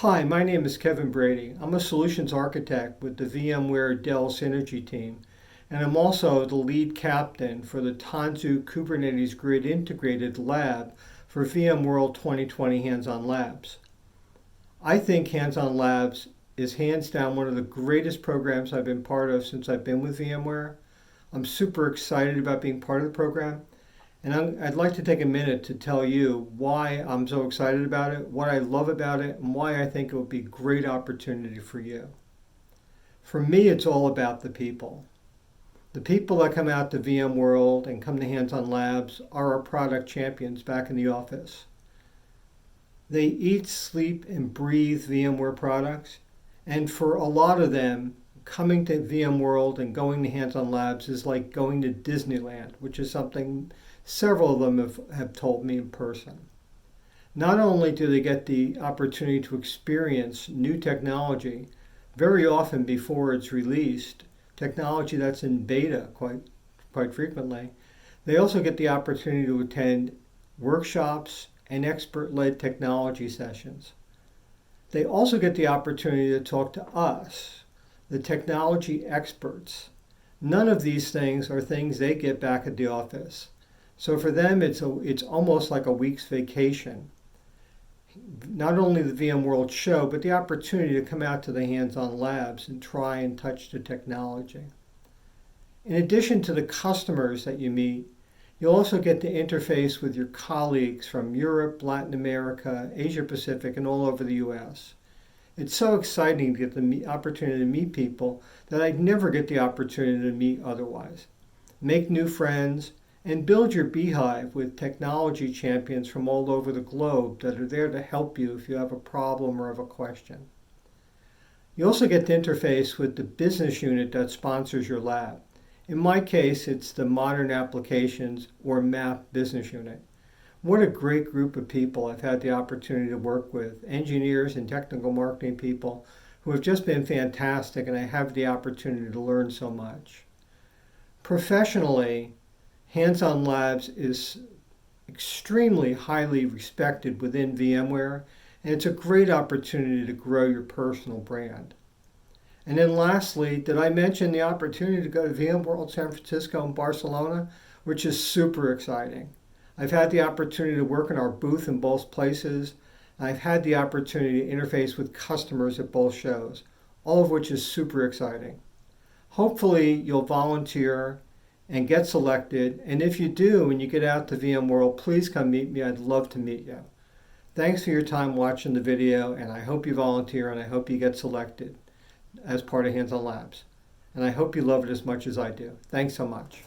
Hi, my name is Kevin Brady. I'm a solutions architect with the VMware Dell Synergy team, and I'm also the lead captain for the Tanzu Kubernetes Grid Integrated Lab for VMworld 2020 Hands-On Labs. I think Hands-On Labs is hands down one of the greatest programs I've been part of since I've been with VMware. I'm super excited about being part of the program. And I'd like to take a minute to tell you why I'm so excited about it, what I love about it, and why I think it would be a great opportunity for you. For me, it's all about the people. The people that come out to VMworld and come to Hands-On Labs are our product champions back in the office. They eat, sleep, and breathe VMware products. And for a lot of them, coming to VMworld and going to Hands-On Labs is like going to Disneyland, which is something several of them have told me in person. Not only do they get the opportunity to experience new technology, very often before it's released, technology that's in beta quite frequently, they also get the opportunity to attend workshops and expert-led technology sessions. They also get the opportunity to talk to us, the technology experts. None of these things are things they get back at the office. So for them, it's almost like a week's vacation. Not only the VMworld show, but the opportunity to come out to the Hands-On Labs and try and touch the technology. In addition to the customers that you meet, you'll also get to interface with your colleagues from Europe, Latin America, Asia Pacific, and all over the US. It's so exciting to get the opportunity to meet people that I'd never get the opportunity to meet otherwise. Make new friends, and build your beehive with technology champions from all over the globe that are there to help you if you have a problem or have a question. You also get to interface with the business unit that sponsors your lab. In my case, it's the Modern Applications or MAP business unit. What a great group of people I've had the opportunity to work with, engineers and technical marketing people who have just been fantastic, and I have the opportunity to learn so much. Professionally, Hands-On Labs is extremely highly respected within VMware, and it's a great opportunity to grow your personal brand. And then lastly, did I mention the opportunity to go to VMworld San Francisco and Barcelona, which is super exciting. I've had the opportunity to work in our booth in both places. I've had the opportunity to interface with customers at both shows, all of which is super exciting. Hopefully you'll volunteer and get selected. And if you do, and you get out to VMworld, please come meet me. I'd love to meet you. Thanks for your time watching the video, and I hope you volunteer, and I hope you get selected as part of Hands-On Labs. And I hope you love it as much as I do. Thanks so much.